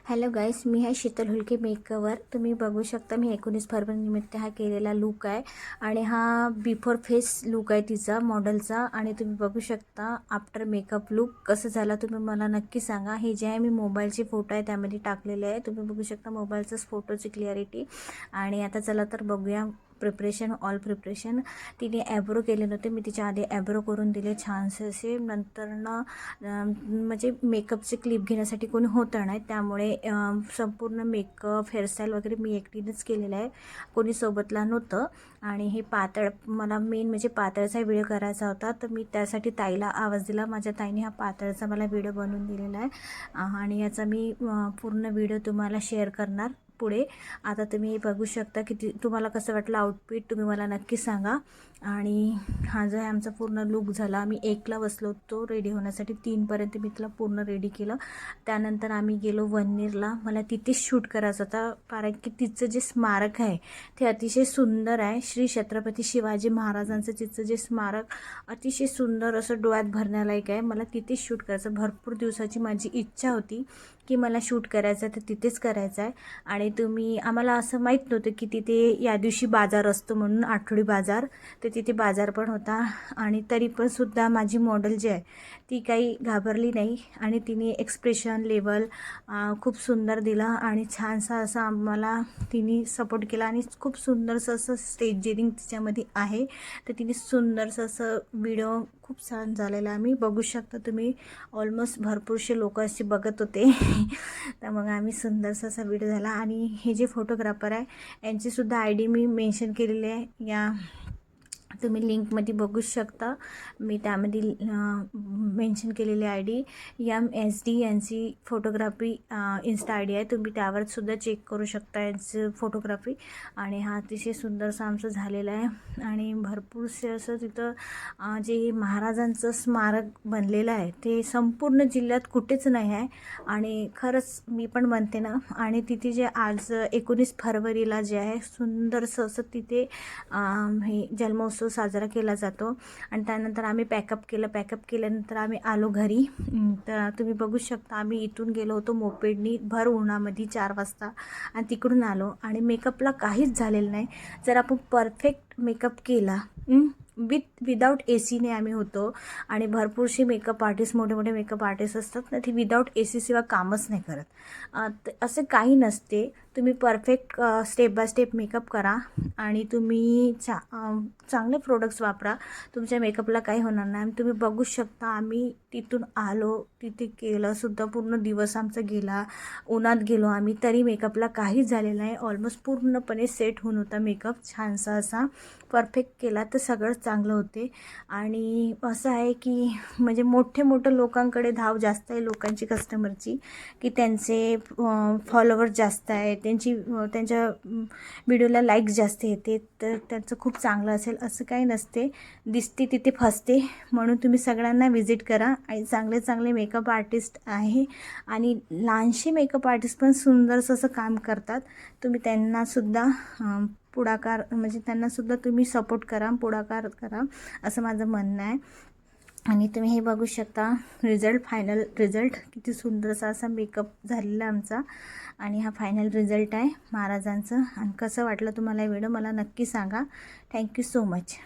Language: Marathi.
हॅलो गाईस, मी आहे शीतल हुलके मेकअवर। तुम्ही बघू शकता मी 19 फरवरी निमित्त हा केलेला लुक आहे आणि हा बिफोर फेस लुक आहे तिचा मॉडेलचा। आणि तुम्ही बघू शकता आफ्टर मेकअप लुक कसं झाला तुम्ही मला नक्की सांगा। हे जे आहे मी मोबाईलचे फोटो आहे त्यामध्ये टाकलेले आहे, तुम्ही बघू शकता मोबाईलचाच फोटोची क्लिअरिटी। आणि आता चला तर बघूया प्रिपरेशन, ऑल प्रिपरेशन। तिने ॲब्रो केले नव्हते, मी तिच्या आधी ॲब्रो करून दिले छानसे असे। नंतर ना म्हणजे मेकअपचे क्लिप घेण्यासाठी कोणी होतं नाही, त्यामुळे संपूर्ण मेकअप हेअरस्टाईल वगैरे मी एकटीनेच केलेलं आहे, कोणी सोबतला नव्हतं। आणि हे पातळ मला मेन म्हणजे पातळचा व्हिडिओ करायचा होता, तर मी त्यासाठी ताईला आवाज दिला। माझ्या ताईने हा पातळचा मला व्हिडिओ बनवून दिलेला आहे आणि याचा मी पूर्ण व्हिडिओ तुम्हाला शेअर करणार पुढे। आता तुम्ही बघू शकता की तुम्हाला कसं वाटलं आउटफिट, तुम्ही मला नक्की सांगा। आणि हा जो आहे आमचा पूर्ण लुक झाला। आम्ही 1ला बसलो होतो रेडी होण्यासाठी, 3पर्यंत मी तिला पूर्ण रेडी केलं। त्यानंतर आम्ही गेलो वन्नीरला, मला तिथेच शूट करायचं होता कारण की तिचं जे स्मारक आहे ते अतिशय सुंदर आहे। श्री छत्रपती शिवाजी महाराजांचं तिचं जे स्मारक अतिशय सुंदर असं डोळ्यात भरण्यालायक आहे। मला तिथेच शूट करायचं, भरपूर दिवसाची माझी इच्छा होती की मला शूट करायचं आहे, तर तिथेच करायचं आहे। आणि आम्हाला असं माहीत नव्हतं की तिथे या दिवशी बाजार असतो म्हणून, आठवडी बाजार, तर तिथे बाजार पण होता। आणि तरी पण सुद्धा माझी मॉडेल जी आहे ती काही घाबरली नाही आणि तिने एक्सप्रेशन लेवल खूप सुंदर दिला आणि छानसा असा आम्हाला तिने सपोर्ट केला। आणि खूप सुंदरसं असं स्टेजिंग तिच्यामध्ये आहे, तर तिने सुंदरसं असं व्हिडिओ खूप छान झालेला आम्ही बघू शकता तुम्ही। ऑलमोस्ट भरपूरसे लोक असे बघत होते तर मग आम्ही सुंदरसा असा व्हिडिओ झाला। आणि हे जे फोटोग्राफर आहे यांचीसुद्धा ID मी मेन्शन केलेली आहे, या तुम्ही लिंकमध्ये बघू शकता, मी त्यामध्ये मेन्शन केलेली ID MSD यांची फोटोग्राफी इन्स्टा ID आहे, तुम्ही त्यावर सुद्धा चेक करू शकता यांचं फोटोग्राफी। आणि हा अतिशय सुंदरसा आमचं झालेला आहे। आणि भरपूरसे असं तिथं जे महाराजांचं स्मारक बनलेलं आहे ते संपूर्ण जिल्ह्यात कुठेच नाही आहे। आणि खरंच मी पण म्हणते ना, आणि तिथे जे आज 19 फरवरीला जे आहे सुंदरसं असं तिथे हे जन्मोत्सव साजरा केला जातो। आणि त्यानंतर आम्ही पॅकअप केल्यानंतर आम्ही आलो घरी। तर तुम्ही बघू शकता आम्ही इथून गेलो होतो मोपेडनी भर उन्हामध्ये 4 वाजता आणि तिकडून आलो आणि मेकअपला काहीच झालेलं नाही। जर आपण परफेक्ट मेकअप केला विदाऊट ACने आम्ही होतो। आणि भरपूरशी मेकअप आर्टिस्ट, मोठे मोठे मेकअप आर्टिस्ट असतात ना, ते विदाऊट AC शिवाय कामच नाही करत। असं काही नसते, तुम्ही perfect step by step makeup करा आणि तुम्ही चांगले प्रोडक्ट्स वापरा, तुमच्या मेकअपला काही होणार नाही। आणि तुम्ही बघू शकता आम्ही तिथून आलो, तिथे केलं सुद्धा, पूर्ण दिवस आमचा गेला, उन्हात गेलो आम्ही, तरी मेकअपला काहीच झालेलं नाही। ऑलमोस्ट पूर्णपणे सेट होऊन होता मेकअप, छानसा असा परफेक्ट केला तर सगळं चांगलं होते। आणि असं आहे की म्हणजे मोठे लोकांकडे धाव जास्त आहे लोकांची, कस्टमरची, की त्यांचे फॉलोवर्स जास्त आहे, त्यांच्या व्हिडिओला लाईक्स जास्त येते, तर त्यांचं खूप चांगलं असेल असं काही नसते, दिसते तिथे फसते। म्हणून तुम्ही सगळ्यांना विजिट करा। आणि चांगले मेकअप आर्टिस्ट आहे आणि लहानशे मेकअप आर्टिस्ट पण सुंदरसं असं काम करतात, तुम्ही त्यांनासुद्धा पुढाकार म्हणजे त्यांनासुद्धा तुम्ही सपोर्ट करा, पुढाकार करा, असं माझं म्हणणं आहे। आणि तुम्ही हे बघू शकता रिझल्ट, फायनल रिझल्ट, किती सुंदरसा असा मेकअप झालेला आमचा। आणि हा फायनल रिझल्ट आहे महाराजांचं। आणि कसं वाटलं तुम्हाला व्हिडिओ मला नक्की सांगा। Thank you so much.